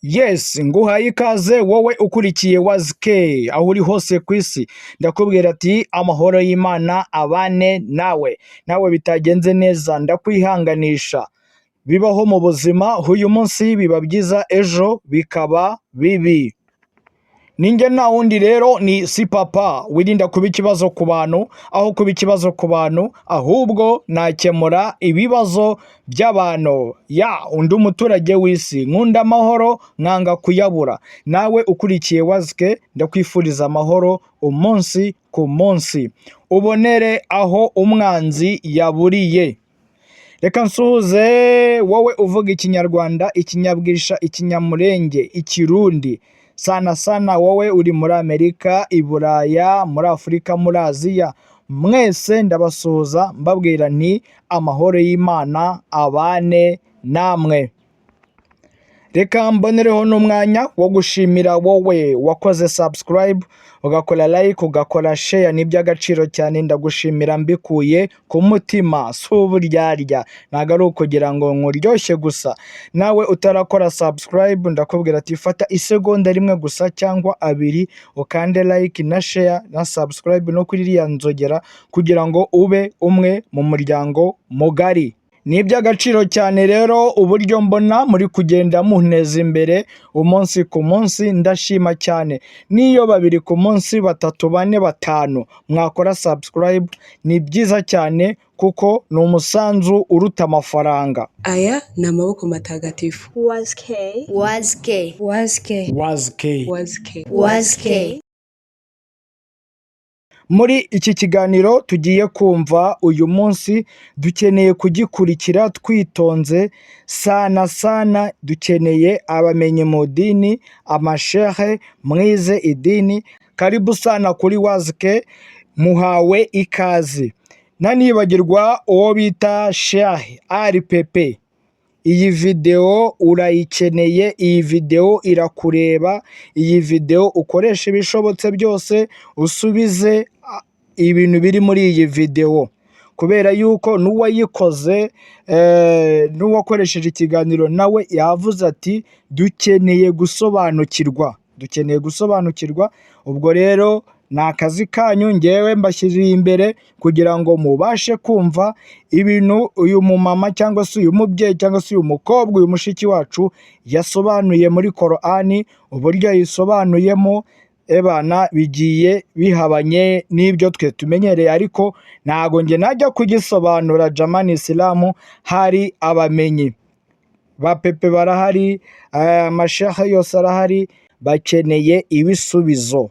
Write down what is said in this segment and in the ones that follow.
Yes, nguhaye ikaze wowe ukurikiye wazike aho uri hose ku isi. Ndakubwira ati amahoro y'Imana abane nawe bitagenze neza ndakwihanganisha. Bibaho mu buzima, uyu munsi biba byiza, ejo bikaba bibi. Ninjye nta wundi rero ni si papa, wirinda kuba ikibazo ku bantu, aho kuba ikibazo ku bantu, ahubwo nakemura ibibazo by'abantu. Undi umuturage w'isi, nkunda amahoro, nkanga kuyabura. Nawe ukurikiye wazike, ndakwifuriza amahoro umunsi ku munsi. Ubonere aho umwanzi yaburiye. Reka nsuhuze wowe uvuga ikinyarwanda, ikinyabwisha, ikinyamurenge, ikirundi. Sana wowe uri muri Amerika, i Buraya, muri Afurika, muri Aziya. Mwese ndabasuhuza mbabwira nti amahoro y'Imana abane namwe. Reka mbonereho n'umwanya wo gushimira wowe wakoze subscribe, ugakora like, ugakora share, ni iby'agaciro cyane. Ndagushimira mbikuye ku mutima, si uburyarya, ntabwo ari ukugira ngo nkuryoshye gusa. Nawe utarakora subscribe, ndakubwira ati fata isegonda rimwe gusa cyangwa abiri, ukande like na share na subscribe no kuri iriya nzogera, kugira ngo ube umwe mu muryango mugari. Ni iby'agaciro cyane rero uburyo mbona muri kugenda munteza imbere umunsi ku munsi, ndashima cyane. Niyo babiri ku munsi, batatu, bane, batanu mwakora subscribe, ni byiza cyane kuko ni umusanzu uruta amafaranga. Aya ni amaboko matagatifu. Wazike. Muri iki kiganiro tugiye kumva uyu munsi, dukeneye kugikurikira twitonze sana. Dukeneye abamenyi mu dini, amashehe, mwize idini. Karibu sana kuri wazike, muhawe ikaze. Ntanibagirwa uwo bita Sheikh RPP. Iyi video urayikeneye, iyi video irakureba, iyi video ukoresha ibishobotse byose usubize ibintu biri muri iyi video, kubera yuko n'uwayikoze n'uwakoresheje ikiganiro nawe yavuze ati dukeneye gusobanukirwa. Ubwo rero ni akazi kanyu, ngewe mbashyiriye imbere kugira ngo mubashe kumva ibintu uyu mumama cyangwa se uyu mubyeyi cyangwa se uyu mukobwa, uyu mushiki wacu yasobanuye muri Korani. Uburyo yayisobanuyemo ebana bigiye bihabanye n'ibyo twe tumenyereye, ariko ntago nge najya kugisobanura. Jamani Isilamu hari abamenyi ba Pepe barahari, amashaha yose arahari, bakeneye ibisubizo.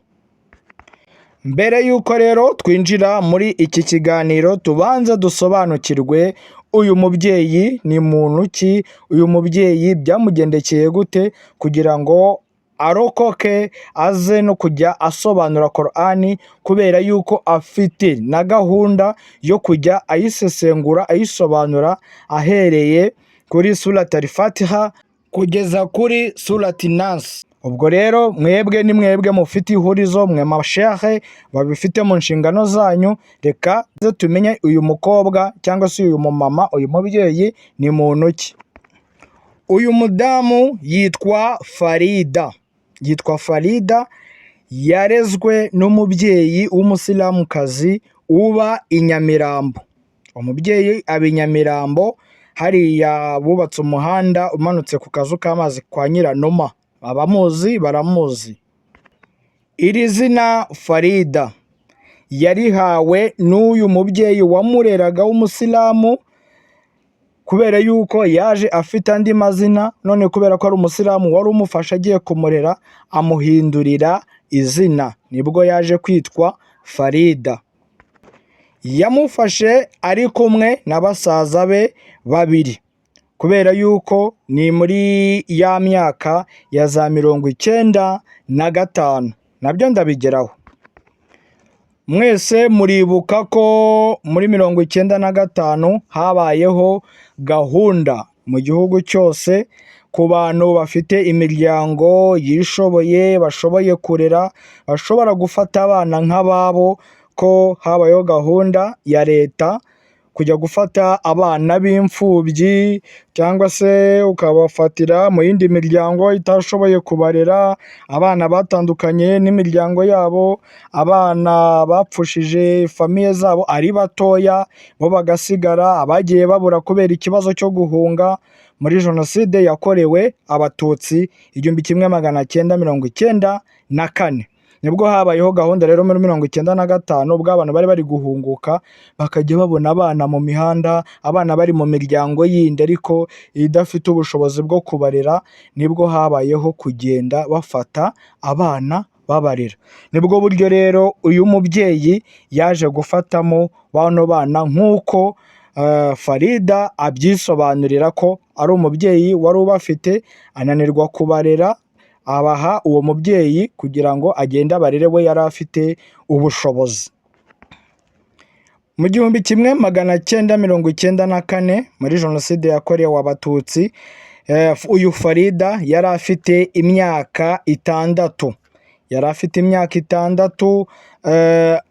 Mbere yuko rero twinjira muri iki kiganiro, tubanza dusobanukirwe uyu mubyeyi ni muntu ki, uyu mubyeyi byamugendekeye gute kugira ngo arokoke aze no kujya asobanura Korani, kubera yuko afite na gahunda yo kujya ayisesengura, ayisobanura ahereye kuri surati al-Fatiha kugeza kuri surati Nas. Ubwo rero mwebwe ni mwebwe mufite ihurizo, mwe mashehe babifite mu nshingano zanyu. Reka tumenye uyu mukobwa cyangwa se uyu mumama, uyu mubyeyi ni muntu ki. Uyu mudamu yitwa Farida, yarezwe n'umubyeyi w'umusilamukazi uba i Nyamirambo. Umubyeyi aba i Nyamirambo, hariya bubatse umuhanda umanutse ku kazu k'amazi kwa Nyiranuma. Abamuzi baramuzi. Iri zina Farida yarihawe n'uyu mubyeyi wamureraga w'umusilamu, kubera yuko yaje afite andi mazina, none kubera ko ari umusilamu wari umufasha agiye kumurera, amuhindurira izina, nibwo yaje kwitwa Farida. Yamufashe ari kumwe na basaza be babiri, kubera yuko ni muri ya myaka ya za 95, nabyo ndabigeraho. Mwese muribuka ko muri 95 habayeho gahunda mu gihugu cyose ku bantu bafite imiryango yishoboye, bashoboye kurera, bashobora gufata abana nk'ababo, ko habayeho gahunda ya leta kujya gufata abana b'imfubyi cyangwa se ukabafatira mu yindi miryango itashoboye kubarera, abana batandukanye n'imiryango yabo, abana bapfushije famiye zabo ari batoya bo bagasigara, abagiye babura kubera ikibazo cyo guhunga muri jenoside yakorewe abatutsi 1994. Nibwo habayeho gahunda rero muri 1995 ubwo abantu bari bari guhunguka bakajya babona abana mu mihanda, abana bari mu miryango yindi ariko idafite ubushobozi bwo kubarera, nibwo habayeho kugenda bafata abana babarera. Nibwo buryo rero uyu mubyeyi yaje gufatamo bano bana nk'uko Farida abyisobanurira ko ari umubyeyi wari ubafite ananirwa kubarera, abaha uwo mubyeyi kugira ngo agende abarere, we yari afite ubushobozi. Mu 1994 muri jenoside yakorewe abatutsi, uyu Farida yari afite imyaka 6.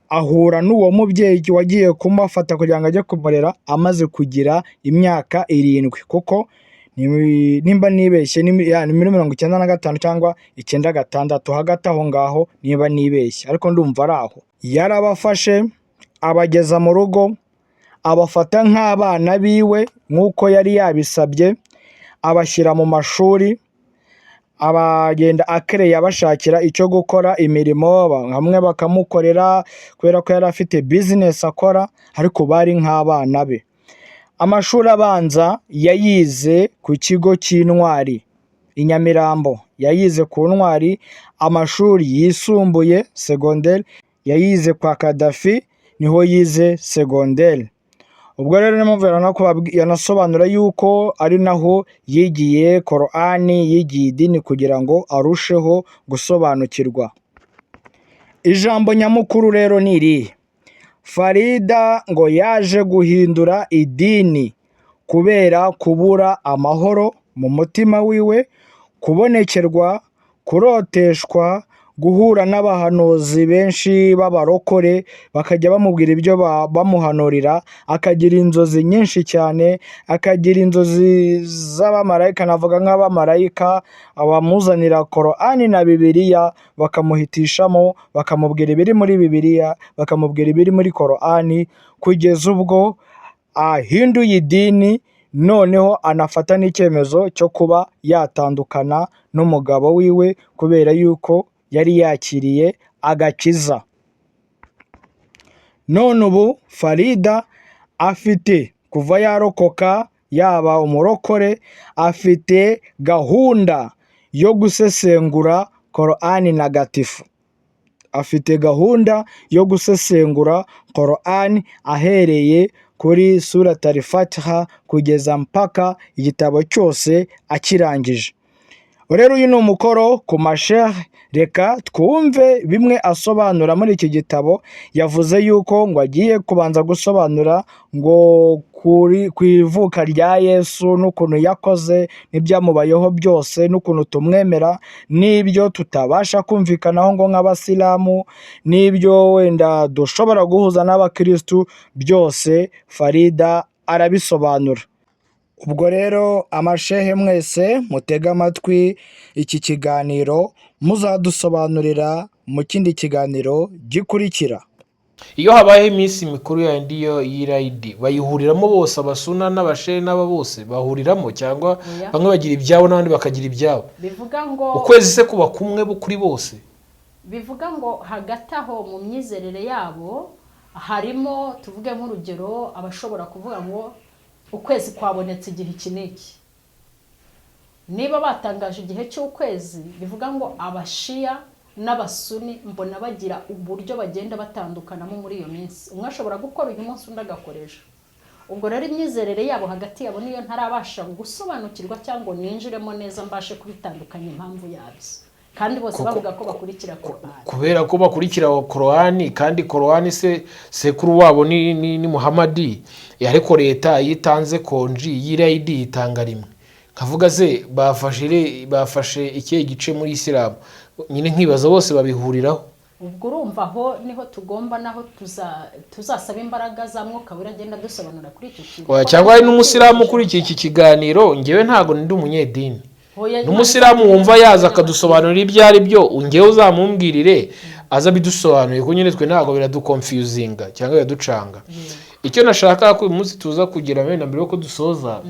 Ahura n'uwo mubyeyi wagiye kumufata kugira ngo ajye kumurera amaze kugira imyaka 7, kuko nimba nibeshye ni muri 95 cyangwa 96, hagati aho ngaho niba nibeshye, ariko ndumva ari aho. Yarabafashe abageza mu rugo, abafata nk'abana biwe nk'uko yari yabisabye, abashyira mu mashuri, abagenda akereye abashakira icyo gukora, imirimo hamwe bakamukorera kubera ko yari afite business akora, ariko bari nk'abana be. Amashuri abanza yayize ku kigo cy'Intwari i Nyamirambo, yayize ku Ntwari. Amashuri yisumbuye secondaire yayize kwa Kadafi, niho yize secondaire. Ubwo rero yanasobanura yuko ari naho yigiye Korani, yigiye idini kugira ngo arusheho gusobanukirwa. Ijambo nyamukuru rero ni irihe: Farida ngo yaje guhindura idini kubera kubura amahoro mu mutima wiwe, kubonekerwa, kuroteshwa, guhura n'abahanuzi benshi b'abarokore bakajya bamubwira ibyo bamuhanurira, akagira inzozi nyinshi cyane, akagira inzozi z'abamarayika, navuga nk'abamarayika abamuzanira Korani na Bibiliya bakamuhitishamo, bakamubwira ibiri muri Bibiliya, bakamubwira ibiri muri Korani, kugeza ubwo ahinduye idini, noneho anafata n'icyemezo cyo kuba yatandukana n'umugabo wiwe kubera yuko yari yakiriye agakiza. None ubu Farida afite, kuva yarokoka yaba umurokore, afite gahunda yo gusesengura Korani ntagatifu. Afite gahunda yo gusesengura Korani ahereye kuri Surat al-Fatiha kugeza mpaka igitabo cyose akirangije. Rero uyu ni umukoro ku mashehe. Reka twumve bimwe asobanura muri iki gitabo. Yavuze yuko ngo agiye kubanza gusobanura ngo ku ivuka rya Yesu n'ukuntu yakoze n'ibyamubayeho byose, n'ukuntu tumwemera, n'ibyo tutabasha kumvikanaho ngo nk'abasilamu, n'ibyo wenda dushobora guhuza n'abakristu, byose Farida arabisobanura. Ubwo rero amashehe mwese mutega amatwi iki kiganiro, muzadusobanurira mu kindi kiganiro gikurikira. Iyo habaye iminsi mikuru yandi yo y'Eid, bayihuriramo bose, abasuna n'abashehe n'aba bose bahuriramo, cyangwa bamwe bagira ibyabo n'abandi bakagira ibyabo? Bivuga ngo ukwezi se kuba kumwe kuri bose? Bivuga ngo hagati aho mu myizerere yabo harimo, tuvuge nk'urugero, abashobora kuvuga ngo ukwezi kwabonetse igihe iki n'iki. Niba batangaje igihe cy'ukwezi, bivuga ngo abashiya n'abasuni mbona bagira uburyo bagenda batandukanamo muri iyo minsi. Umwe ashobora gukora uyu munsi undi agakoresha. Ubwo rero imyizerere yabo hagati yabo niyo ntarabasha gusobanukirwa cyangwa ninjiremo neza mbashe kubitandukanya impamvu yabyo. Kandi bose bavuga ko bakurikira Korani. Kubera ko bakurikira Korani, kandi Korani sekuru wabo ni Muhammadi, ariko leta yitanze konji y'Eid itanga rimwe. Kavuga se bafashe ikihe gice muri Islam? Nyine nkibaza bose babihuriraho. ubwo urumva aho niho tugomba naho tuzasaba imbaraga za mwuka wera agenda dusobanura kuri icyo kintu. Cyangwa hari n'umusilamu kuri iki kiganiro, ngewe ntago ndi umunyedini, n'umusilamu wumva yaza akadusobanurira ibyo ari byo, ngewe uzamumbwirire aza bidusobanuye, kuko nyine twe ntago biraduconfusinga cyangwa biraducanga. Icyo nashaka ko uyu munsi tuza kugira mbere yuko dusoza,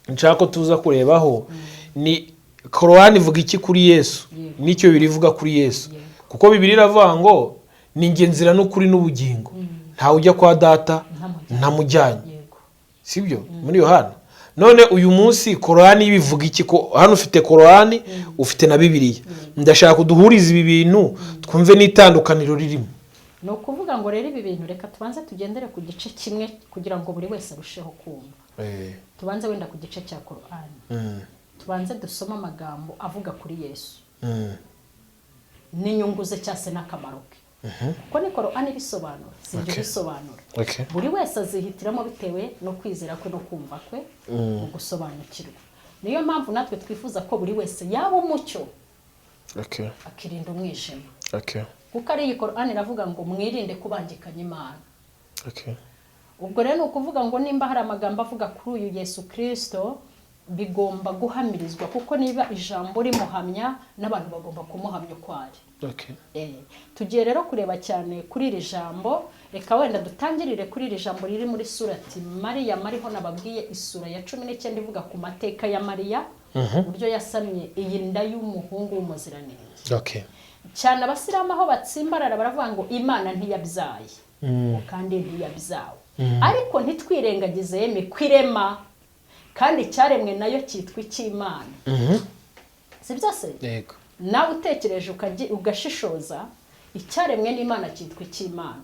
nshaka ko tuza kurebaho ni Korani ivuga iki kuri Yesu, n'icyo birivuga kuri Yesu. Kuko Bibiliya iravuga ngo ni njye nzira n'ukuri n'ubugingo, ntawe ujya kwa data ntamujyanye, sibyo? Muri Yohana. None uyu munsi Korani bivuga iki? Ko hano ufite Korani, ufite na Bibiliya. Ndashaka kuduhuriza ibi bintu twumve n'itandukaniro ririmo. No kuvuga ngo rero ibi bintu reka tubanze tugendere ku gice kimwe kugira ngo buri wese arusheho kumva. Tubanze wenda ku gice cya Korani. Tubanze dusoma amagambo avuga kuri Yesu. N'inyungu ze cyase n'akamaro ke. Kuko ni Korani bisobanura, sinjye bisobanura. Buri wese azihitiramo bitewe no kwizera kwe no kumva kwe, mu gusobanukirwa. Niyo mpamvu natwe twifuza ko buri wese yaba umucyo, akirinda umwijima. Kuko ari iyi Korani iravuga ngo mwirinde kubangikanya Imana. Ubwo rero ni ukuvuga ngo nimba hari amagambo avuga kuri uyu Yesu Kristo, bigomba guhamirizwa, kuko niba ijambo rimuhamya n'abantu bagomba kumuhamya uko ari. Tugiye rero kureba cyane kuri iri jambo. Reka wenda dutangirire kuri iri jambo riri muri surati Mariya. Mariho nababwiye isura ya 19 ivuga ku mateka ya Mariya, uburyo yasamye iyi nda y'umuhungu w'umuziranenge. Cyane abasilamu aho batsimbarara baravuga ngo Imana ntiyabyaye, kandi ntiyabyawe. Ariko ntitwirengagize yeme kwirema, kandi cyaremwe nayo cyitwa icy'Imana. Si byose? Yego. Nawe utekereje ugashishoza, icyaremwe n'Imana cyitwa icy'Imana.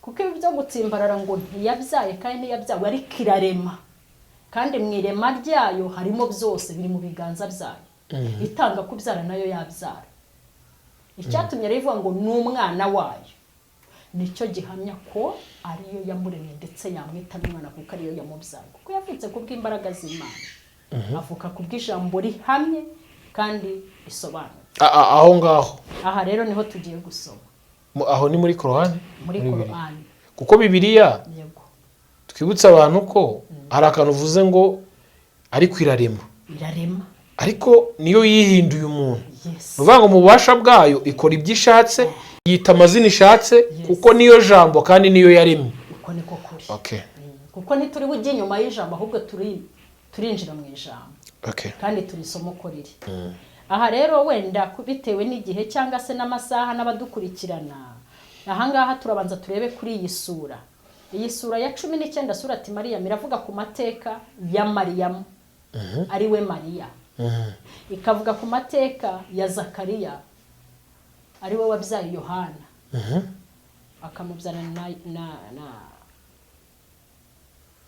Kuko ibi byo gutsimbarara ngo ntiyabyaye kandi ntiyabyawe, ariko irarema, kandi mu irema ryayo harimo byose biri mu biganza byayo. Itanga kubyara nayo yabyara. Icyatumye rivuga ngo ni umwana wayo, nicyo gihamya ko ariyo yamuremye ndetse yamwita n'umwana, kuko ariyo yamubyaye, kuko yavutse kubw'imbaraga z'Imana. Avuka kubw'ijambo rihamye kandi isobanura. Aho ngaho, aha rero niho tugiye gusoma. Aho ni muri Korani? Muri Korani. Kuko Bibiliya twibutsa abantu ko hari akantu uvuze ngo ariko irarema. Ariko niyo yihinduye umuntu. Nuvuga ngo mu bubasha bwayo ikora ibyo ishatse, yita amazina ishatse, kuko niyo jambo kandi niyo yaremye. Uko niko kuri. Kuko ntituri bujye nyuma y'ijambo, ahubwo turinjira mu ijambo. Kandi turisoma uko riri. Aha rero wenda bitewe n'igihe cyangwa se n'amasaha n'abadukurikirana, ahangaha turabanza turebe kuri iyi sura. Iyi sura ya 19 surati Mariya iravuga ku mateka ya Mariyamu, ari we Mariya. Ikavuga ku mateka ya Zakariya, ari we wabyaye Yohana, akamubyana na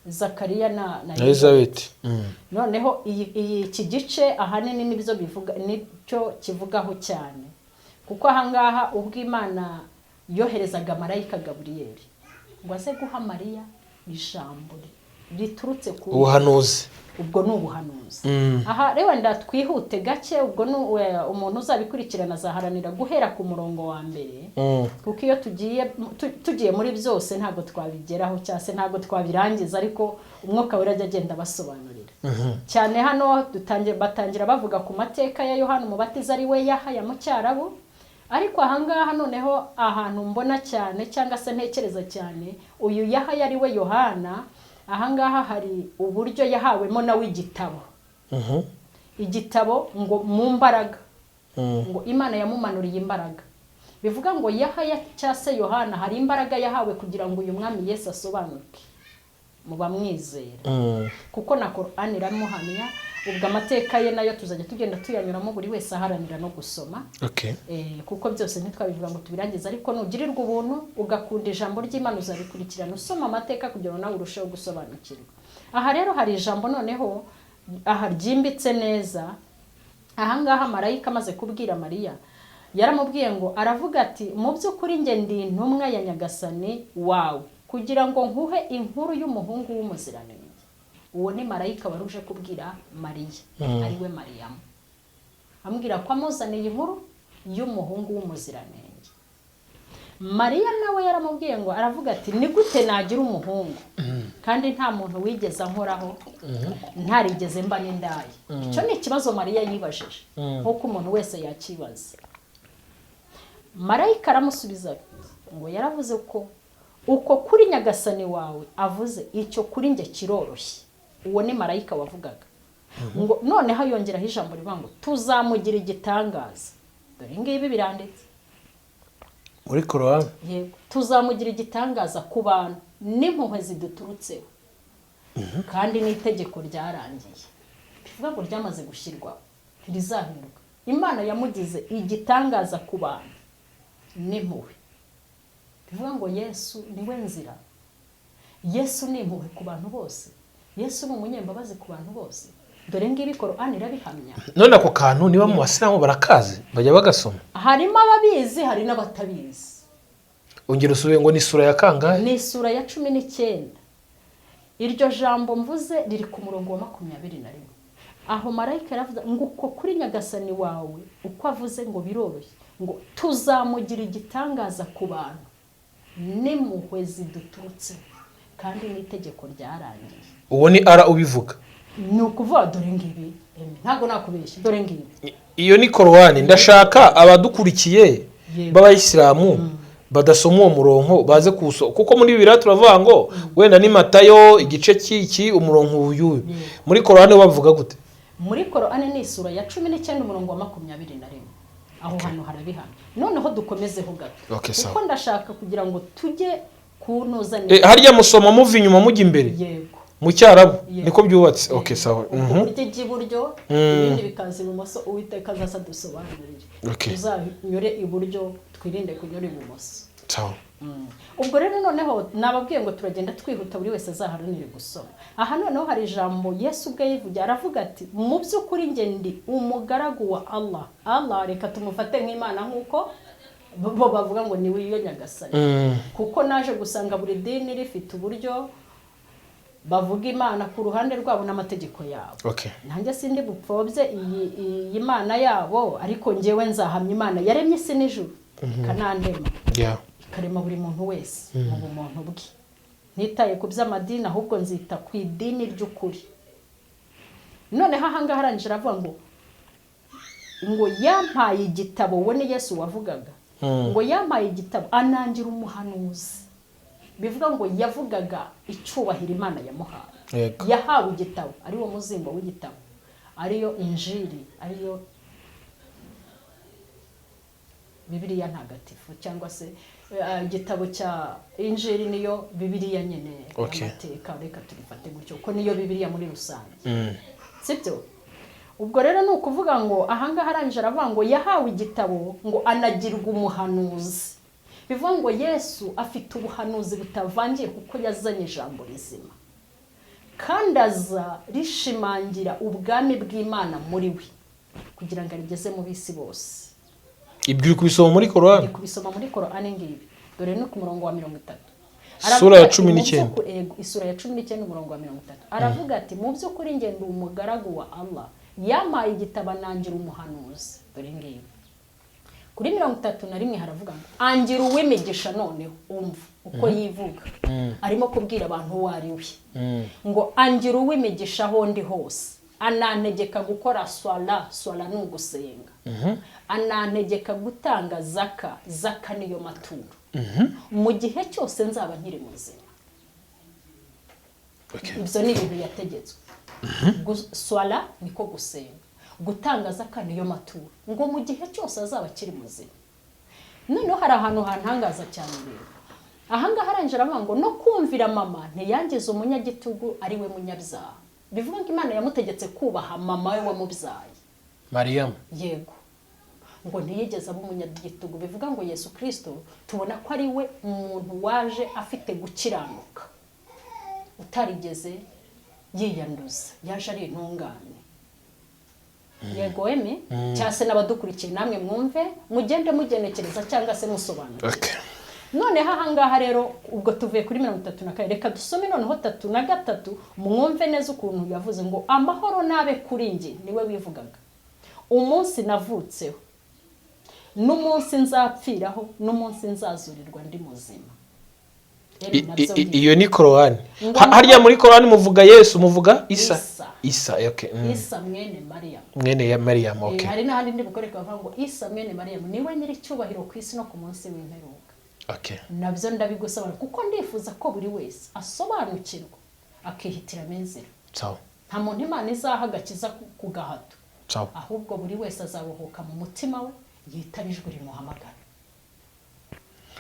Zakariya na Elizabeth. Noneho iki gice ahanini nibyo bivuga, nicyo kivugaho cyane, kuko ahangaha ubwo Imana yoherezaga marayika Gaburiyeli ngo aze guha Mariya ijambo riturutse ku ubuhanuzi. Ubwo ni ubuhanuzi. Aha rero ndatwihute gake, ubwo umuntu uzabikurikirana azaharanira guhera ku murongo wa mbere, kuko iyo tugiye muri byose ntago twabigeraho cyase ntago twabirangiza, ariko umwuka wera agenda basobanurira. Cyane hano batangira bavuga ku mateka ya Yohana Umubatiza, ari we Yahaya mu Cyarabu. Ariko ahangaha noneho ahantu mbona cyane cyangwa se ntekereza cyane, uyu Yahaya ari we Yohana, ahangaha hari uburyo yahawemo nawe igitabo. Igitabo ngo mu mbaraga, ngo Imana yamumanuriye imbaraga. Bivuga ngo Yahaya cyase Yohana hari imbaraga yahawe kugira ngo uyu mwami Yesu asobanuke mu bamwizera. Kuko na Korani iramuhamya. Ubwo amateka ye nayo tuzajya tugenda tuyanyuramo buri wese aharanira no gusoma. Kuko byose ntitwabivuga ngo tubirangize, ariko nugirirwa ubuntu ugakunda ijambo ry'Imana uzabikurikirana usoma amateka kugira ngo nawe urusheho gusobanukirwa. Aha rero hari ijambo noneho aha ryimbitse neza. Ahangaha marayika amaze kubwira Mariya, yaramubwiye ngo, aravuga ati mu by'ukuri nge ndi intumwa ya Nyagasani wawe, kugira ngo nkuhe inkuru y'umuhungu w'umuziranenge. Uwo ni marayika waruje kubwira Mariya, ari we Mariyamu. Ambwira ko amuzaniye inkuru y'umuhungu w'umuziranenge. Mariya nawe yaramubwiye ngo aravuga ati ni gute nagira umuhungu kandi nta muntu wigeze ankoraho ntarigeze mba n'indaya. Icyo ni ikibazo Mariya yibajije nk'uko umuntu wese yakibaza. Marayika aramusubiza ngo yaravuze ko uko kuri nyagasani wawe avuze icyo kuri njye kiroroshye. Uwo ni marayika wavugaga. Ngo noneho yongeraho ijambo rivuga ngo tuzamugira igitangaza. Dore ngibi biranditse muri Korani. Yego, tuzamugira igitangaza ku bantu n'impuhwe ziduturutseho. Kandi n'itegeko ryarangiye. Bivuga ngo ryamaze gushyirwaho, ntirizahinduka. Imana yamugize igitangaza ku bantu n'impuhwe. Bivuga ngo Yesu niwe nzira. Yesu ni impuhwe ku bantu bose. Yesu ni umunyembabazi ku bantu bose. Dore ngibi Korani irabihamya. None ako kantu niba mu basilamu barakazi bajya bagasoma. Harimo ababizi hari n'abatabizi. Ongera usubiye ngo ni sura ya kangahe? Ni sura ya 19. Iryo jambo mvuze riri ku murongo wa 21. Aho marayika yaravuze ngo uko kuri nyagasani wawe uko avuze ngo biroroshye ngo tuzamugira igitangaza ku bantu n'impuhwe ziduturutse kandi n'itegeko ryarangiye. Uwo ni ara ubivuga. Ni ukuvuga dore ngibi ntago nakubeshya dore ngibi. Iyo ni Korani. Ndashaka abadukurikiye b'abayisilamu badasoma uwo murongo baze kuso kuko muri Bibiliya turavuga ngo wenda ni Matayo igice cy'iki umurongo uyu. Muri Korani bavuga gute? Muri Korani ni sura ya 19 umurongo wa 21. Aho hano harabihamya. Noneho dukomezeho gato. Kuko ndashaka kugira ngo tujye kunoza neza. Harya musoma muva inyuma mujya imbere. Yego. Mu cyarabu niko byubatse. Okay, sawa. Ujye iburyo ibindi bikaza ibumoso Uwiteka azasa dusobanurire. Uzanyure iburyo twirinde kunyura ibumoso. Sawa. Ubwo rero noneho nababwiye ngo turagenda twihuta buri wese azaharanire gusoma. Aha noneho hari ijambo Yesu ubwe yivugira aravuga ati mu by'ukuri nge ndi umugaragu wa Allah. Allah reka tumufate nk'Imana nk'uko bo bavuga ngo ni wiyo nyagasani. Kuko naje gusanga buri dini rifite uburyo bavuga Imana ku ruhande rwabo n'amategeko yabo. Okay. Nanjye sindi bupfobye iyi Imana yabo ariko ngewe nzahamya Imana yaremye isi n'ijuru kanandema. Yeah. Karema buri muntu wese mu bumuntu bwe. Nitaye ku by'amadini ahubwo nzita ku idini ry'ukuri. Noneho ahangaha arangije aravuga ngo yampaye igitabo. Uwo ni Yesu wavugaga. Ngo yampaye igitabo anangira umuhanuzi. Bivuga ngo yavugaga icyubahiro Imana yamuhaye. Yahawe igitabo ari wo muzingo w'igitabo ariyo Injili ariyo Bibiliya ntagatifu cyangwa se igitabo cya Injili niyo Bibiliya nyene amateka reka turifate gutyo ko niyo Bibiliya muri rusange. Sibyo? Ubwo rero ni ukuvuga ngo ahangaha arangije aravuga ngo yahawe igitabo ngo anagirwa umuhanuzi. Bivuga ngo Yesu afite ubuhanuzi butavangiye kuko yazanye ijambo rizima. Kandi aza rishimangira ubwami bw'Imana muri we kugira ngo arigeze mu bisi bose. Ibyo kubisoma muri Korani. Kubisoma muri Korani ngibi. Dore no ku murongo wa 30. Sura ya 19. Isura ya 19 umurongo wa 30. Aravuga ati mu byo kuri ngendo umugaragu wa Allah yampaye igitabo nangira umuhanuzi. Dore ngibi. Kuri 31 haravuga ngo angira uw'imigisha noneho umva uko yivuga. Arimo kubwira abantu uwo ari we. Ngo angira uw'imigisha aho ndi hose. Anantegeka gukora swala no gusenga. Anantegeka gutanga zaka niyo maturo. Mu gihe cyose nzaba nkiri muzima. Ibyo ni ibintu yategetswe. Swala niko gusenga. Gutanga zaka niyo maturo. Ngo mu gihe cyose azaba akiri muzima. Noneho hari ahantu hantangaza cyane rero. Ahangaha arangije aravuga ngo no kumvira mama ntiyangize umunyagitugu ari we munyabyaha. Bivuga ngo Imana yamutegetse kubaha mama we wamubyaye. Mariam. Yego. Ngo ntiyigeze aba umunyagitugu. Bivuga ngo Yesu Kristo tubona ko ari we umuntu waje afite gukiranuka. Utarigeze yiyanduza. Yaje ari intungane. Yego eme cyase n'abadukurikiye namwe mwumve mugende mugenekereza cyangwa se musobanura. None ahangaha rero ubwo tuvuye kuri 34 reka dusome noneho 33 mwumve neza ukuntu yavuze ngo amahoro nabe kuri nge niwe wivugaga umunsi navutseho n'umunsi nzapfiraho n'umunsi nzazurirwa ndi muzima. Iyo ni Korani. Harya muri Korani muvuga Yesu, muvuga Isa. Okay. Isa mwene Mariya. Mwene ya Mariyamu, okay. Hari n'ahandi ndi bukoreka bavuga ngo Isa mwene Mariyamu niwe nyiri cyubahiro ku isi no ku munsi w'imperuka. Okay. Nabyo ndabigusaba kuko ndifuza ko buri wese asobanukirwa akihitiramo inzira. Sawa. Nta muntu Imana izaha agakiza ku gahato. Sawa. Ahubwo buri wese azabohoka mu mutima we yitarijwe rimuhamagara.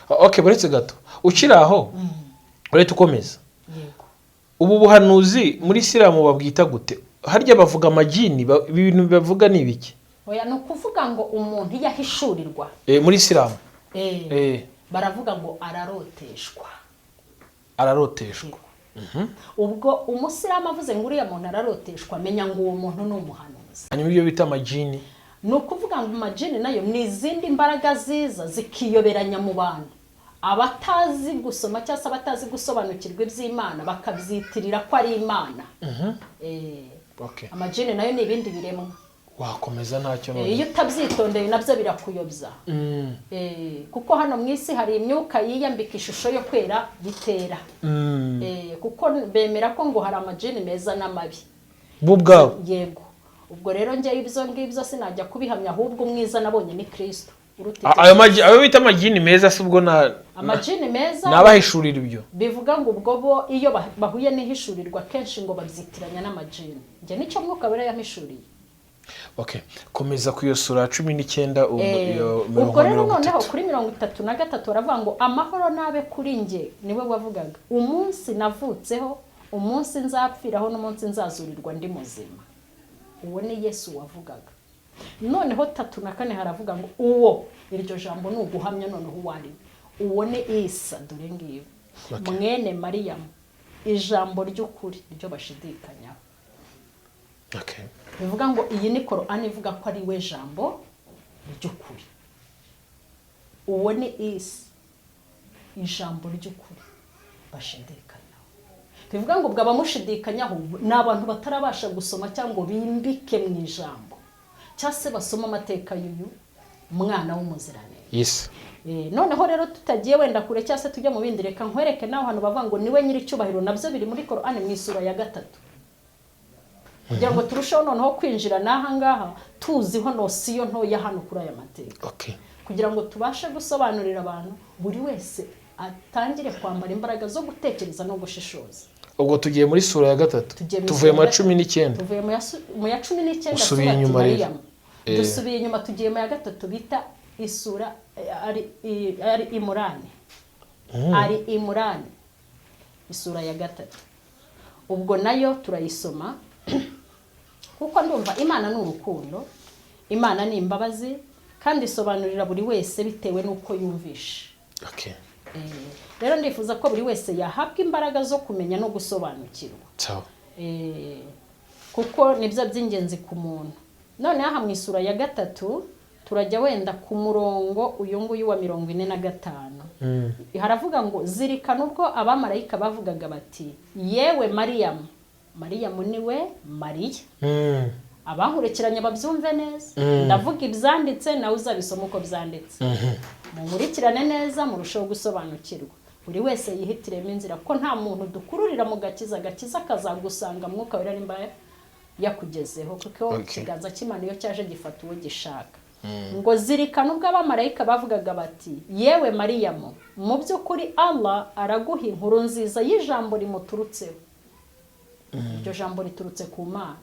Okay, buretse gato. Ukiraho uretse ukomeza. Yego. Ubu buhanuzi muri Islamu babwita gute? Harya bavuga amajini, ibintu bavuga ni ibiki? Oya no kuvuga ngo umuntu yahishurirwa. Muri Islamu. Baravuga ngo araroteshwa. Araroteshwa. Ubwo umusilamu avuze ngo uriya muntu araroteshwa menya ngo uwo muntu ni umuhanuzi. Hanyuma ibyo bita amajini. No kuvuga ngo amajini nayo ni izindi imbaraga ziza zikiyoberanya mu bantu. Abatazi gusoma cyangwa se abatazi gusobanukirwa iby'Imana bakabyitirira ko ari Imana. Okay. Amajini nayo ni ibindi biremwa. Wakomeza ntacyo none. Iyo utabyitondeye nabyo birakuyobya. Kuko hano mu isi hari imyuka yiyambika ishusho yo kwera gitera. Kuko bemera ko ngo hari amajini meza n'amabi. Bubwawe. Yego. Ubwo rero ngiye ibyo ngibyo sinajya kubihamya ahubwo umwiza nabonye ni Kristo. Ayo bita amajini meza si ubwo amajini meza nabahishurira ibyo. Bivuga ngo ubwo bo iyo bahuye n'ihishurirwa kenshi ngo babyitiranya n'amajini. Nge nicyo mwuka wera yamishuriye. Okay, komeza ku iyo sura 19 ubwo rero noneho kuri 33 baravuga ngo amahoro nabe kuri nge niwe wavugaga umunsi navutseho umunsi nzapfiraho n'umunsi nzazurirwa ndi muzima. Uwo ni Yesu wavugaga. Noneho 34 haravuga ngo uwo iryo jambo ni uguhamya noneho uwari uwo ni Isa dore ngiye mwene Mariyamu ijambo ry'ukuri ryo bashidikanya. Okay. Bivuga ngo iyi ni Korani ivuga ko ari we jambo ry'ukuri. Uwo ni Isa ijambo ry'ukuri bashidikanya. Bivuga ngo bwaba mushidikanyaho n'abantu batarabasha gusoma cyangwa bimbike mu ijambo cyase basoma amateka y'uyu mwana w'umuzirane. Yes. Noneho rero tutagiye wenda kure cyase tujya mu bindi reka nkwereke naho hano bavuga ngo niwe nyiri cyubahiro nabyo biri muri Korani mu isura ya 3. Kugira ngo turusheho noneho kwinjira naha ngaha tuziho nosiyo ntoya hano kuri aya mateka. Okay. Kugira ngo tubashe gusobanurira abantu buri wese atangire kwambara imbaraga zo gutekereza no gushishoza. Ubwo tugiye muri sura ya 3. Tuvuye mu 19. Tuvuye mu ya 19 usubiye inyuma rero. Dusubiye inyuma tugiye mu ya 3 bita isura ari Imurani. Ari Imurani. Isura ya 3. Ubwo nayo turayisoma kuko ndumva Imana ni urukundo, Imana ni imbabazi kandi isobanurira buri wese bitewe nuko yumvisha. Okay. Rero ndifuza ko buri wese yahabwa imbaraga zo kumenya no gusobanukirwa. Ciao. Kuko nibyo by'ingenzi ku muntu. None aha mu isura ya 3 turajya wenda ku murongo uyu nguyu wa 45. Haravuga ngo zirikana ubwo abamarayika bavugaga bati yewe Mariyamu. Mariyamu niwe Mariya. Abankurikiranye babyumve neza. Ndavuga ibyanditse nawe uzabisoma uko byanditse. Munkurikirane neza murushaho gusobanukirwa. Buri wese yihitiremo inzira ko nta muntu dukururira mu gakiza kazagusanga mwuka wera nimba yakugezeho kuko ikiganza cy'Imana iyo cyaje gifata uwo gishaka. Ngo zirikana ubwo abamarayika bavugaga bati yewe Mariyamu mu by'ukuri Allah araguha inkuru nziza y'ijambo rimuturutseho. Iryo jambo riturutse ku Mana.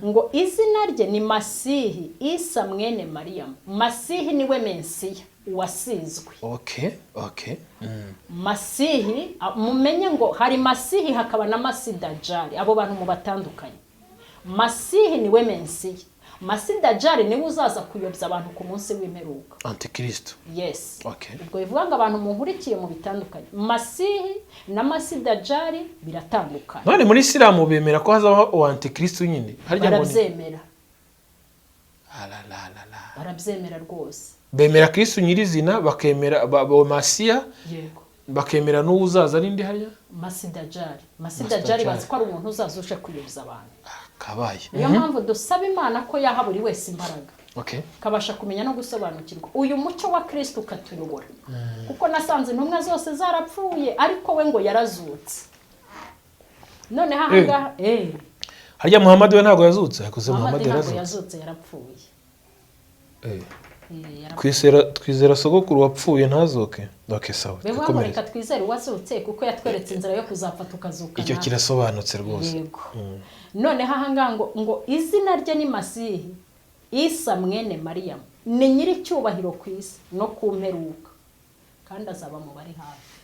Ngo izina rye ni Masihi Isa mwene Mariyamu. Masihi niwe Mesiya wasizwe. Okay. Masihi mumenye ngo hari Masihi hakaba na Masidajari abo bantu mu batandukanye. Masihi niwe Mesiya. Masidajari niwe uzaza kuyobya abantu ku munsi w'imperuka. Antikristo. Yes. Okay. Ubwo bivuga ngo abantu munkurikiye mu bitandukanye. Masihi na Masidajari biratandukanye. None muri Islamu bemera ko hazaho Antikristo nyine. Barabyemera. Barabyemera rwose. Bemera Kristo nyirizina bakemera Masiya. Yego. Bakemera n'uzaza nindi harya? Masidajari bazi ko ari umuntu uzazuje kuyobya abantu. Kabaye. Niyo mpamvu dusaba Imana ko yaha buri wese imbaraga. kabasha kumenya no gusobanukirwa uyu mucyo wa Kristo ukatuyobora kuko nasanze intumwa zose zarapfuye ariko we ngo yarazutse none hahanga harya Muhammad we ntago yazutse yakoze Muhammad yazutse yarapfuye twizera sogokuru wapfuye ntazoke sawa reka twizere uwazutse kuko yatweretse inzira yo kuzapfa tukazuka icyo kirasobanutse rwose none hahanga ngo izina rye ni Masihi Isa mwene Mariya ni nyiri cyubahiro ku isi no ku mperuka kandi azaba mu bari hafi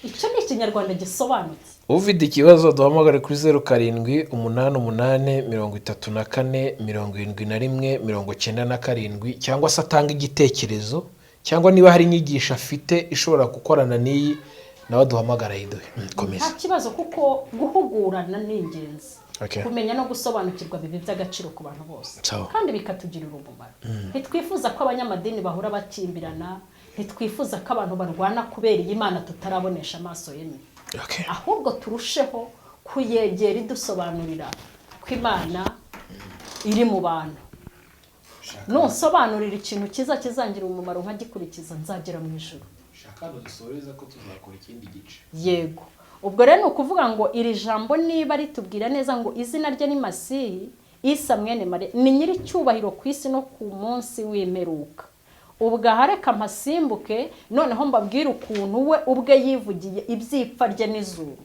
icyo ni ikinyarwanda gisobanutse ufite ikibazo duhamagare kuri 0788347197 cyangwa se atanga igitekerezo cyangwa niba hari inyigisho afite ishobora gukorana n'iyi nawe duhamagara yiduhe nta kibazo kuko guhugurana ni ingenzi kumenya no gusobanukirwa bibi by'agaciro ku bantu bose kandi bikatugirira umumaro ntitwifuza ko abanyamadini bahura bakimbirana ntitwifuza ko abantu barwana kubera Imana tutarabonesha amaso yemye ahubwo turusheho kuyegera idusobanurira ko Imana iri mu bantu nusobanurira ikintu kiza kizangira umumaro nkagikurikiza nzagera mu ijuru shaka dusoreza ko tuzakora ikindi gice yego ubwo rero ukuvuga ngo iri jambo niba ritubwira neza ngo izina rye ni Masihi Isa mwene Mariya ni nyiri cyubahiro ku isi no ku munsi w'imperuka ubwo hareka mpasimbuke noneho mbabwira ukuntu we ubwe yivugiye ibyipfa rye n'izuru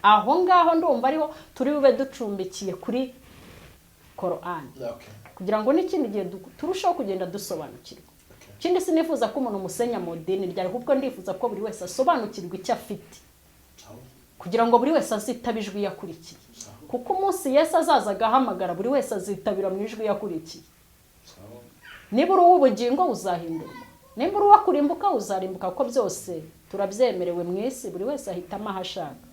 aho ngaho ndumva ariho turi bube ducumbikiye kuri Qur'an kugira ngo n'ikindi gihe turushaho kugenda dusobanukirwa ikindi sinifuza ko umuntu musenya mu dini ryari ahubwo ndifuza ko buri wese asobanukirwa icyo afite kugira ngo buri wese azitabijwe yakurikiye kuko umunsi Yesu azaza agahamagara buri wese azitabira mu ijwi yakurikiye niba uri uw'ubugingo uzahindurwa niba uri uwakurimbuka uzarimbuka ko byose turabyemerewe mu isi buri wese ahitamo ahashaka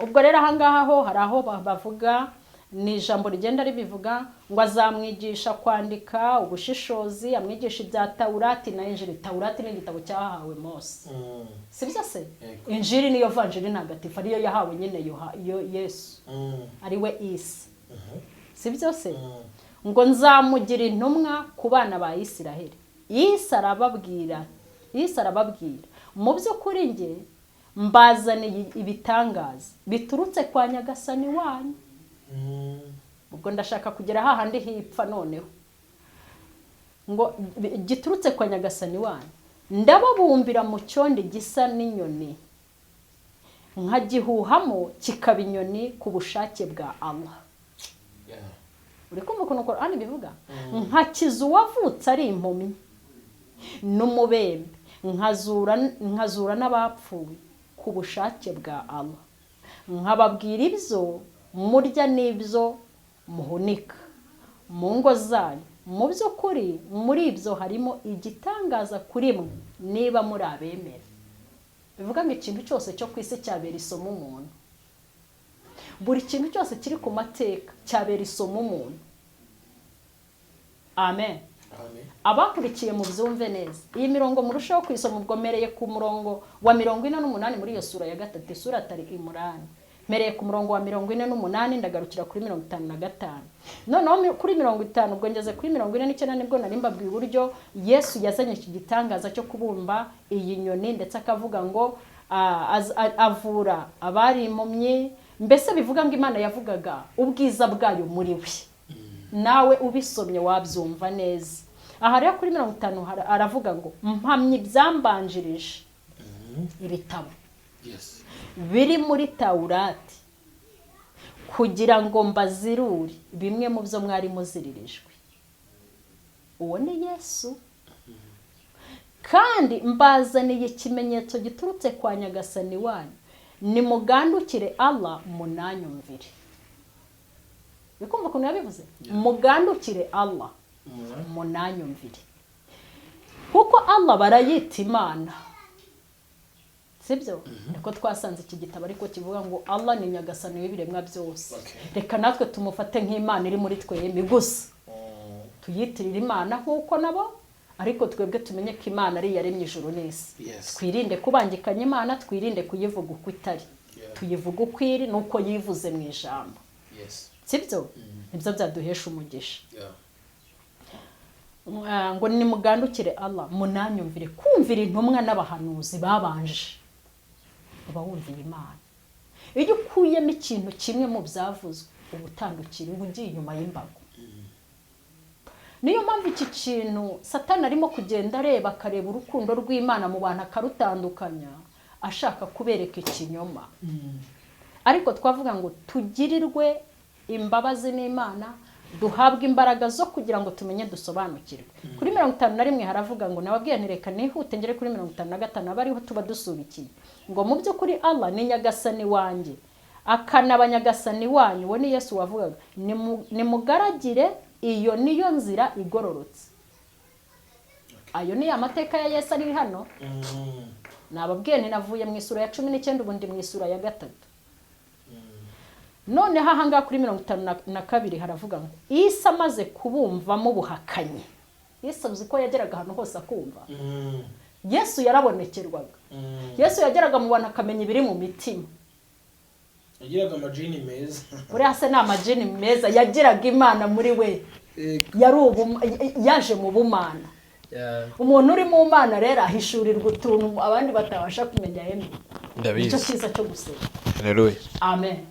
ubwo rero ahangaha ho hari aho bavuga ni ijambo rigenda ribivuga ngo azamwigisha kwandika ubushishozi amwigisha ibya Taurati na Injili Taurati ni igitabo cyahawe Mose sibyo se Injili niyo vanjiri ntagatifu ariyo yahawe nyine Yesu ari we Isa sibyo se ngo nzamugira intumwa ku bana ba Isiraheli Isa arababwira mu by'ukuri nge mbazaniye ibitangaza biturutse kwa Nyagasani wanyu ubwo ndashaka kugera hahandi hipfa noneho ngo giturutse kwa Nyagasani wanyu ndababumbira mu cyondi gisa n'inyoni nkagihuhamo kikaba inyoni ku bushake bwa Allah uri kumva ukuntu Qur'an bivuga nkakiza uwavutse ari impumyi n'umubembe nkazura n'abapfuye ku bushake bwa Allah nkababwira ibyo murya n'ibyo muhunika mu ngo zanyu mu by'ukuri muri ibyo harimo igitangaza kuri mwe niba muri abemera bivuga ngo ikintu cyose cyo ku isi cyabera isomo umuntu buri kintu cyose kiri ku mateka cyabera isomo umuntu amen abakurikiye mu byumve neza iyi mirongo murushaho kwisoma ubwomereye ku murongo wa 48 muri iyo sura ya 3 sura atari Imran mereye ku murongo wa 48 ndagarukira kuri 55 noneho kuri 50 ubwo ngeze kuri 49 nibwo nari mbabwiye uburyo Yesu yazanye iki gitangaza cyo kubumba iyi nyoni ndetse akavuga ngo avura abari impumyi mbese bivuga ngo Imana yavugaga ubwiza bwayo muri we nawe ubisomye wabyumva neza aha rero kuri 50 aravuga ngo mpamye ibyambanjirije ibitabo biri muri Taurati kugira ngo mbazirure bimwe mu byo mwari muziririjwe uwo ni Yesu kandi mbazaniye ikimenyetso giturutse kwa Nyagasani wanyu nimugandukire Allah munanyumvire bikumva ukuntu yabivuze mugandukire Allah munanyumvire kuko Allah barayita Imana sibyo niko twasanze iki gitabo ariko kivuga ngo Allah ni Nyagasani w'ibiremwa byose reka natwe tumufate nk'Imana iri muri twembi gusa tuyitirira Imana nkuko nabo ariko twebwe tumenye ko Imana ari yaremye ijuru n'isi twirinde kubangikanya Imana twirinde kuyivuga uko itari tuyivuga uko iri nuko yivuze mu ijambo sibyo nibyo byaduhesha umugisha. Ngo nimugandukire Allah munanyumvire. Kumvira intumwa n'abahanuzi babanje uba wumviye Imana. Iyo ukuyemo ikintu kimwe mu byavuzwe ubutandukira ubugiye inyuma y'imbago. Niyo mpamvu iki kintu Satani arimo kugenda areba akareba urukundo rw'Imana mu bantu akarutandukanya ashaka kubereka ikinyoma. Ariko twavuga ngo tugirirwe imbabazi n'Imana, duhabwe imbaraga zo kugira ngo tumenye dusobanukirwe. Kuri 51 haravuga ngo nababwiye ntireka nihute ngere kuri 55 abariho tuba dusubikiye ngo mu by'ukuri Allah ni nyagasani wanjye akanaba nyagasani wanyu. Wo ni Yesu wavugaga nimugaragire, iyo niyo nzira igororotse. Ayo ni amateka ya Yesu ari hano. Nababwiye ninavuye mu isura ya 19 ubundi mu isura ya 3. None hahanga kuri 52 haravuga ngo Isa amaze kubumvamo buhakanyi. Yesu uzi ko yageraga ahantu hose akumva. Yesu yarabonekerwaga. Yesu yageraga mu bantu akamenya ibiri mu mitima. Yagiraga amajini meza. Uriya se na amajini meza yagiraga Imana muri we. Yaje mu bumana. Umuntu uri mu Mana rero ahishurirwa utuntu abandi batabasha kumenya yemwe. Icyo cyiza cyo gusenga. Haleluya. Amen.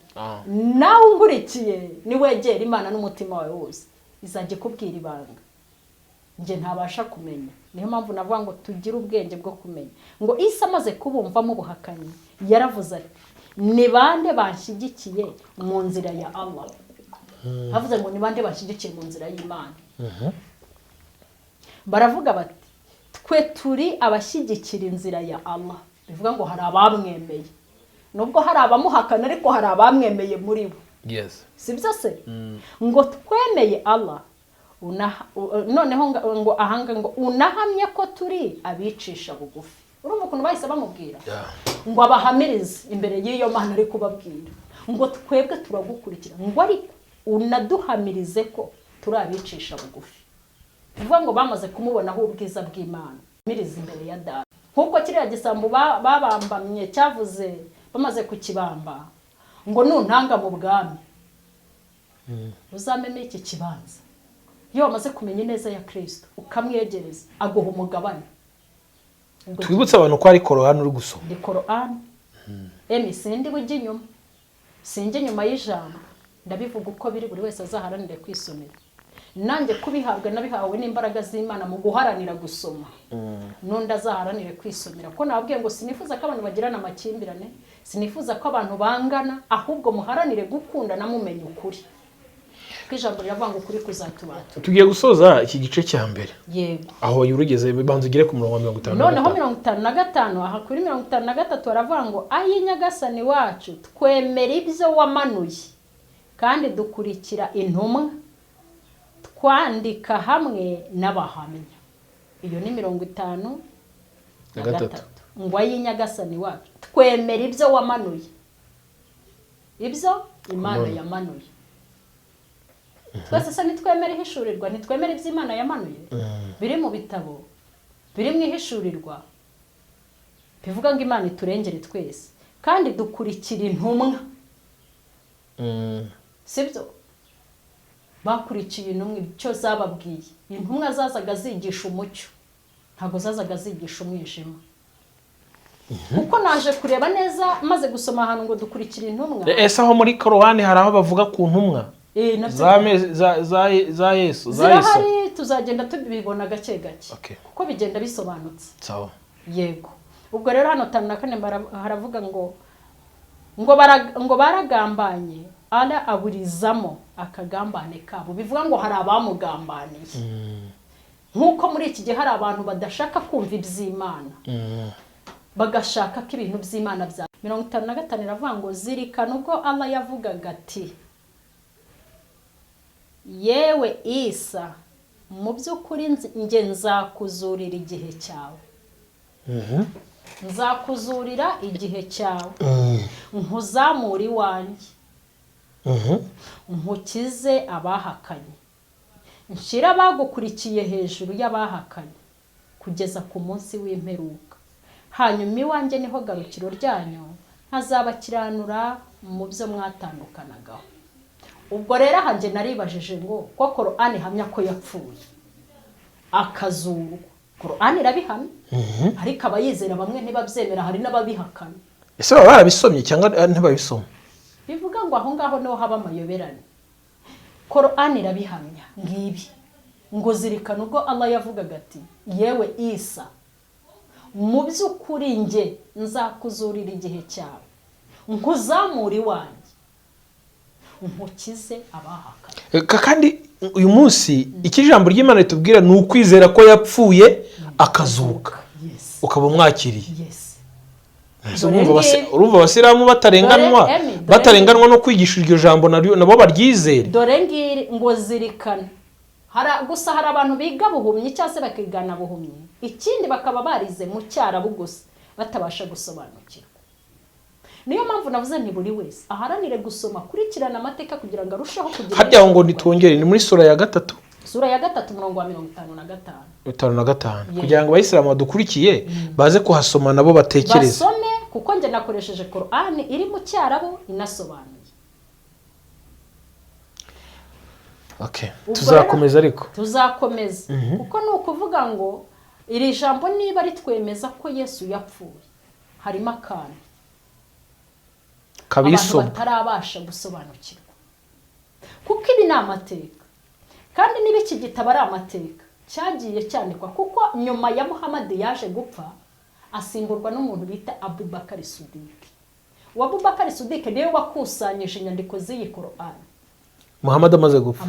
Nawe ungurikiye ni wegera Imana n'umutima wawe wose izajye kubwira ibanga nje ntabasha kumenya. Niyo mpamvu navuga ngo tugire ubwenge bwo kumenya ngo Isa amaze kubumvamo buhakanyi yaravuze ati ni bande banshyigikiye mu nzira ya Allah. Havuze ngo ni bande banshyigikiye mu nzira y'Imana. Baravuga bati twe turi abashyigikira inzira ya Allah. Bivuga ngo hari abamwemeye, nubwo hari abamuhakana ariko hari abamwemeye muri bo. Yes. Sibyo se? Ngo twemeye Allah noneho ngo ahanga ngo unahamye ko turi abicisha bugufi. Urumva ukuntu bahise bamubwira ngo abahamirize imbere y'iyo Mana ari kubabwira ngo twebwe turagukurikira, ngo ariko unaduhamirize ko turi abicisha bugufi. Bivuga ngo bamaze kumubonaho ubwiza bw'Imana mirize imbere ya Data. Nkuko kiriya gisambu babambamye cyavuze bamaze kukibamba ngo nuntanga mu bwami uzameme iki kibanza. Iyo wamaze kumenya neza ya Kristo ukamwegereza aguha umugabane. Twibutse abantu ko ari Qur'an uri gusoma. Ndi Qur'an. Sindi bujye inyuma. Sinjye nyuma y'ijambo. Ndabivuga uko biri buri wese azaharanire kwisomera. Nanjye kubihabwa nabihawe n'imbaraga z'Imana mu guharanira gusoma. Nundi azaharanire kwisomera. Ko nababwiye ngo sinifuza ko abantu bagirana amakimbirane, sinifuza ko abantu bangana, ahubwo muharanire gukunda na mumenye ukuri. Kwijambo riravuga ngo ukuri kuzatubata. Tugiye gusoza iki gice cya mbere. Yego. Aho yurugeze banze ugere ku murongo wa 55. Noneho 55 aha kuri 53 baravuga ngo ayi nyagasani wacu twemera ibyo wamanuye kandi dukurikira intumwa twandika hamwe n'abahamya. Iyo ni 53. Ngo ayi nyagasani wacu twemera ibyo wamanuye. Ibyo Imana yamanuye. Twese se nitwemera ihishurirwa, nitwemera ibyo Imana yamanuye. Biri mu bitabo, biri mu ihishurirwa. Bivuga ngo Imana iturengere twese kandi dukurikira intumwa. Sibyo? Bakurikiye intumwa icyo zababwiye. Intumwa zazaga zigisha umucyo, ntago zazaga zigisha umwijima. Kuko naje kureba neza maze gusoma ahantu ngo dukurikira intumwa. Ese aho muri Qur'an hari aho bavuga ku ntumwa za Yesu. Zirahari, tuzagenda tubibona gake gake. Okay. Kuko bigenda bisobanutse. Sawa. Yego. Ubwo rero hano 54 haravuga ngo baragambanye ala aburizamo akagambane kabo. Bivuga ngo hari abamugambaniye. Nkuko muri iki gihe hari abantu badashaka kumva iby'Imana. Bagashaka ko ibintu by'Imana bya 55 iravuga ngo zirikana ubwo Allah yavugaga ati yewe Isa mu by'ukuri nge nzakuzurira igihe cyawe. Nzakuzurira igihe cyawe. Nkuzamura iwanjye. Nkukize abahakanye. Nshira bagukurikiye hejuru y'abahakanye kugeza ku munsi w'imperuka. Hanyuma iwanjye niho garukiro ryanyu nkazabakiranura mu byo mwatandukanagaho. ubwo rero hanjye naribajije ngo ko Korani ihamya ko yapfuye akazurwa, Korani irabihamya ariko abayizera bamwe ntibabyemera, hari n'ababihakana. ese baba barabisomye cyangwa ntibabisoma? bivuga ngo aho ngaho niho haba amayoberane. Korani irabihamya ngibi ngo zirikana ubwo Allah yavugaga ati yewe Isa, mu by'ukuri njye nzakuzurira igihe cyawe, nkuzamura iwanjye, nkukize abahakana. Kandi uyu munsi ikijambo ry'Imana ritubwira ni ukwizera ko yapfuye akazuka, ukaba umwakiriye. Urumva abasilamu batarenganwa no kwigisha iryo jambo nabo baryizere. Dore ngiri ngo zirikana, gusa hari abantu biga buhumyi cyangwa se bakigana buhumyi, ikindi bakaba barize mu cyarabu gusa batabasha gusobanukirwa. Niyo mpamvu navuze ni buri wese aharanire gusoma, kurikirana amateka kugira ngo arusheho kugira. Harya ngo nitwongere, ni muri sura ya 3, sura ya 3 murongo wa 55 kugira ngo abayisilamu badukurikiye baze kuhasoma nabo batekereze, basome, kuko nje nakoresheje Korani iri mu cyarabu inasobanuye. Okay, tuzakomeza ariko tuzakomeza kuko ni ukuvuga ngo iri jambo niba ritwemeza ko Yesu yapfuye, harimo akantu kabisoma abantu batarabasha gusobanukirwa, kuko ibi ni amateka, kandi niba iki gitabo ari amateka cyagiye cyandikwa, kuko nyuma ya Muhammad yaje gupfa asimburwa n'umuntu bita Abubakar Siddiq. Abubakar Siddiq niwe wakusanyije inyandiko z'iyi Korani. Muhammad amaze gupfa,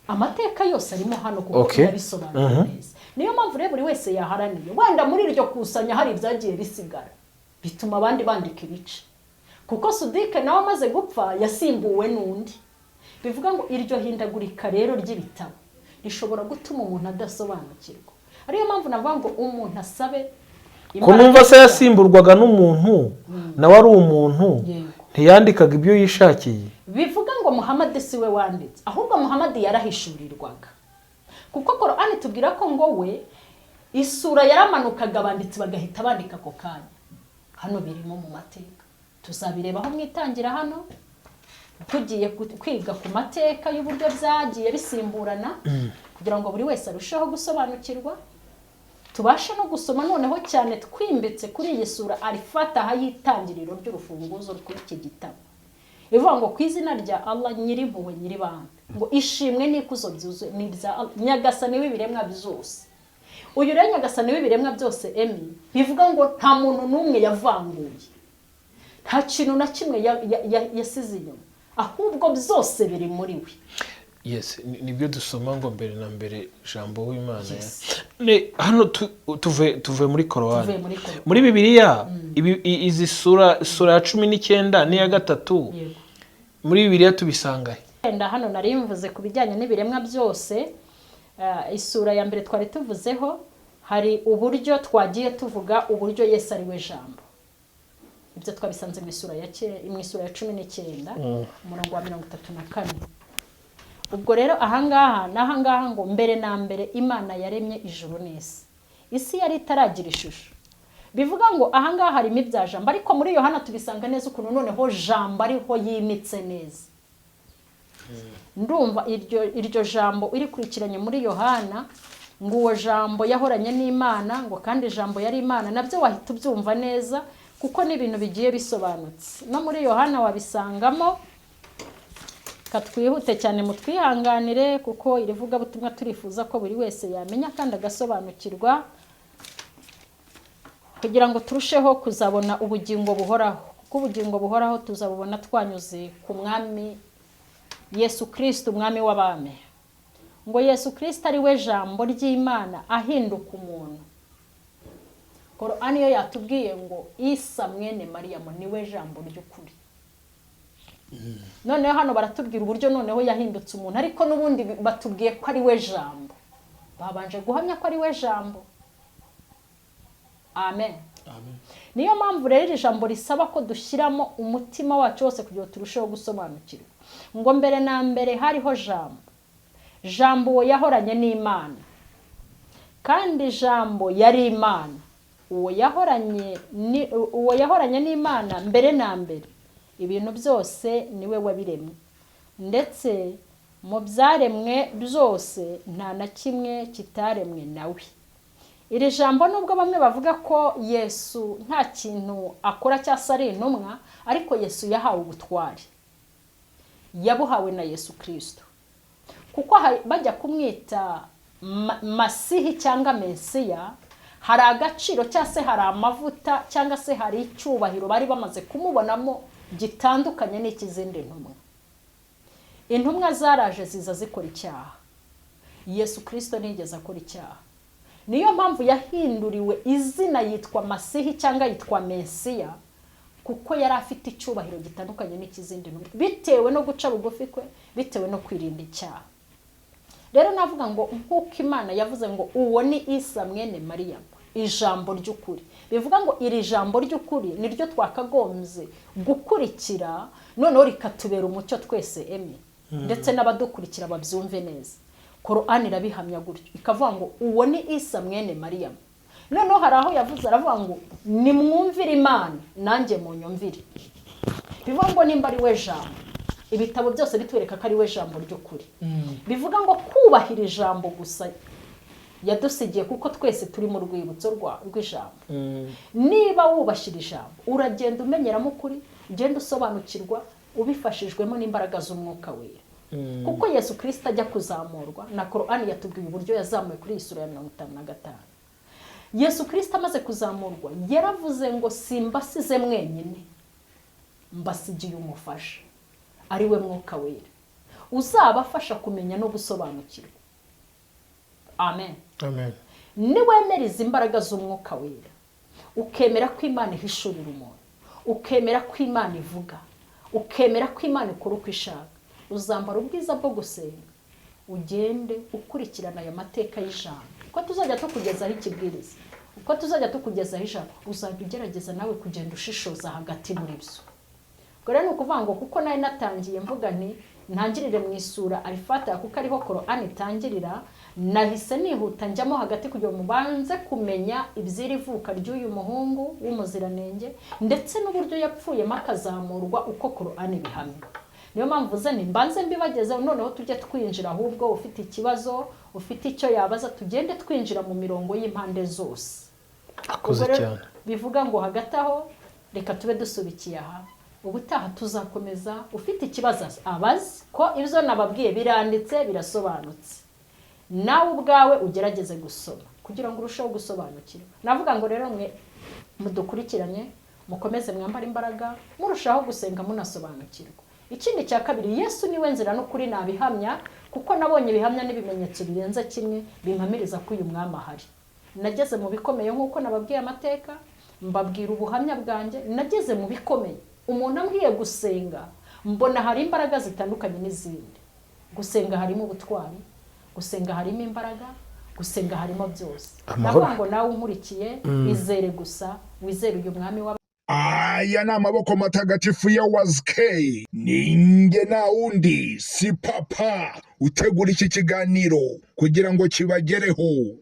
amateka yose arimo hano kuko yabisobanura neza. Niyo mpamvu rero buri wese yaharaniye, wenda muri iryo kusanya hari ibyagiye bisigara bituma abandi bandika ibice, kuko Siddiq nawe amaze gupfa yasimbuwe n'undi. Bivuga ngo iryo hindagurika rero ry'ibitabo rishobora gutuma umuntu adasobanukirwa. Ariyo mpamvu navuga ngo umuntu asabe, ko numva se yasimburwaga n'umuntu nawe ari umuntu ntiyandikaga ibyo yishakiye. Bivuga ngo Muhammad si we wanditse, ahubwo Muhammad yarahishurirwaga, kuko Korani tubwira ko ngo we isura yaramanukaga abanditsi bagahita bandika ako kanya. Hano birimo mu mateka, tuzabirebaho mwitangira hano tugiye kwiga ku mateka y'uburyo byagiye bisimburana, kugira ngo buri wese arusheho gusobanukirwa, tubashe no gusoma noneho cyane twimbetse kuri iyi sura arifata hayitangiriro ry'urufunguzo rw'iki gitabo. Ivuga ngo ku izina rya Allah nyiri impuhwe nyiri bambe, ngo ishimwe n'ikuzo byuzuye ni rya Nyagasani w'ibiremwa byose. Uyu rero Nyagasani w'ibiremwa byose bivuga ngo nta muntu n'umwe yavanguye, nta kintu na kimwe yasize inyuma, ahubwo byose biri muri we. Yes, nibyo dusoma ngo mbere na mbere jambo w'Imana. Hano tuve muri Korani. Muri Bibiliya izi sura ya 19 n'iya 3 muri Bibiliya tubisanga. Enda hano nari mvuze ku bijyanye n'ibiremwa byose, isura ya mbere twari tuvuzeho, hari uburyo twagiye tuvuga uburyo Yesu ari we jambo. Ibyo twabisanze mu isura ya 19 umurongo wa 34. Ubwo rero ahangaha ngo mbere na mbere Imana yaremye ijuru n'isi, isi yari itaragira ishusho. Bivuga ngo ahangaha harimo ibya jambo, ariko muri Yohana tubisanga neza ukuntu noneho jambo ariho yimitse neza. Ndumva iryo jambo irikurikiranye muri Yohana, ngo uwo jambo yahoranye n'Imana, ngo kandi jambo yari Imana, nabyo wahita ubyumva neza kuko ni ibintu bigiye bisobanutse. No muri Yohana wabisangamo, katwihute cyane mutwihanganire kuko irivuga butumwa turifuza ko buri wese yamenya kandi agasobanukirwa, kugira ngo turusheho kuzabona ubugingo buhoraho. Kuko ubugingo buhoraho tuzabubona twanyuze ku mwami Yesu Kristo, umwami w'abami. Ngo Yesu Kristo ari we jambo ry'Imana ahinduka umuntu. Korani yo yatubwiye ngo Isa mwene Mariyamu niwe jambo ry'ukuri. Noneho hano baratubwira uburyo noneho yahindutse umuntu, ariko n'ubundi batubwiye ko ari we jambo. Babanje guhamya ko ari we jambo. Amen. Niyo mpamvu rero iri jambo risaba ko dushyiramo umutima wacu wose kugira ngo turusheho gusobanukirwa. Ngo mbere na mbere hariho jambo, jambo uwo yahoranye n'Imana, kandi jambo yari Imana. Uwo yahoranye n'Imana mbere na mbere, ibintu byose niwe wabiremye. ndetse mu byaremwe byose nta na kimwe kitaremwe nawe. Iri jambo nubwo bamwe bavuga ko Yesu nta kintu akora cyangwa se ari intumwa, ariko Yesu yahawe ubutware, yabuhawe na Yesu Kristo, kuko bajya kumwita Masihi cyangwa Mesiya, hari agaciro cyangwa se hari amavuta cyangwa se hari icyubahiro bari bamaze kumubonamo gitandukanye n'ikizindi ntumwa. Intumwa zaraje ziza zikora icyaha, Yesu Kristo ntigeze akora icyaha. Niyo mpamvu yahinduriwe izina yitwa Masihi cyangwa yitwa Mesiya, kuko yari afite icyubahiro gitandukanye n'ikizindi ntumwa, bitewe no guca bugufi kwe, bitewe no kwirinda icyaha. Rero navuga ngo nk'uko Imana yavuze ngo uwo ni Isa mwene Mariya, ijambo ry'ukuri, bivuga ngo iri jambo ry'ukuri niryo twakagombye gukurikira, noneho rikatubera umucyo twese emye, ndetse n'abadukurikira babyumve neza. Korani irabihamya gutyo, ikavuga ngo uwo ni Isa mwene Mariya. Noneho hari aho yavuze aravuga ngo nimwumvire Imana nanjye munyumvire. Bivuga ngo nimba ari we jambo, ibitabo byose bitwereka ko ari we jambo ry'ukuri. Bivuga ngo kubahira ijambo gusa yadusigiye, kuko twese turi mu rwibutso rw'ijambo. Niba wubashira ijambo, uragenda umenyeramo ukuri, ugenda usobanukirwa, ubifashijwemo n'imbaraga z'Umwuka Wera. Kuko Yesu Kristo ajya kuzamurwa, na Korani yatubwiye uburyo yazamuwe kuri Isura ya 55. Yesu Kristo amaze kuzamurwa yaravuze ngo simbasize mwenyine, mbasigiye umufasha, ari we Mwuka Wera, uzabafasha kumenya no gusobanukirwa. Amen. Amen. Niwemera izi imbaraga z'Umwuka Wera, ukemera ko Imana ihishurira umuntu, ukemera ko Imana ivuga, ukemera ko Imana ikora uko ishaka, uzambara ubwiza bwo gusenga, ugende ukurikirana aya mateka y'ijambo. Uko tuzajya tukugezaho ikibwiriza, uko tuzajya tukugezaho ijambo, uzajya ugerageza nawe kugenda ushishoza hagati muri byo. Ubwo rero ni ukuvuga ngo kuko nawe natangiye mvuga nti ntangirire mu isura Al-Fatiha, kuko ariho Korani itangirira, nahise nihuta njyamo hagati kugira ngo mubanze kumenya iby'iri vuka ry'uyu muhungu w'umuziranenge, ndetse n'uburyo yapfuyemo akazamurwa uko Korani bihamya. Niyo mpamvu zane mbanze mbibagezeho, noneho tujye twinjira, ahubwo ufite ikibazo, ufite icyo yabaza, tugende twinjira mu mirongo y'impande zose. Akoze cyane. Bivuga ngo hagati aho reka tube dusubikiye aha, ubutaha tuzakomeza. Ufite ikibazo abazi, ko ibyo nababwiye biranditse birasobanutse, nawe ubwawe ugerageze gusoma kugira ngo urusheho gusobanukirwa. Navuga ngo rero mwe mudukurikiranye, mukomeze mwambara imbaraga, murushaho gusenga munasobanukirwa. Ikindi cya kabiri, Yesu niwe nzira n'ukuri nabihamya, kuko nabonye ibihamya n'ibimenyetso birenze kimwe bimpamiriza ko uyu mwami ahari. Nageze mu bikomeye nk'uko nababwiye amateka, mbabwira ubuhamya bwanjye, nageze mu bikomeye. Umuntu ambwiye gusenga, mbona hari imbaraga zitandukanye n'izindi. Gusenga harimo ubutwari, gusenga harimo imbaraga, gusenga harimo byose. Navuga ngo nawe unkurikiye, izere gusa, wizere uyu mwami wa Aya ni amaboko matagatifu ya WAZK. Ninge na undi si papa utegura iki kiganiro kugira ngo kibagereho.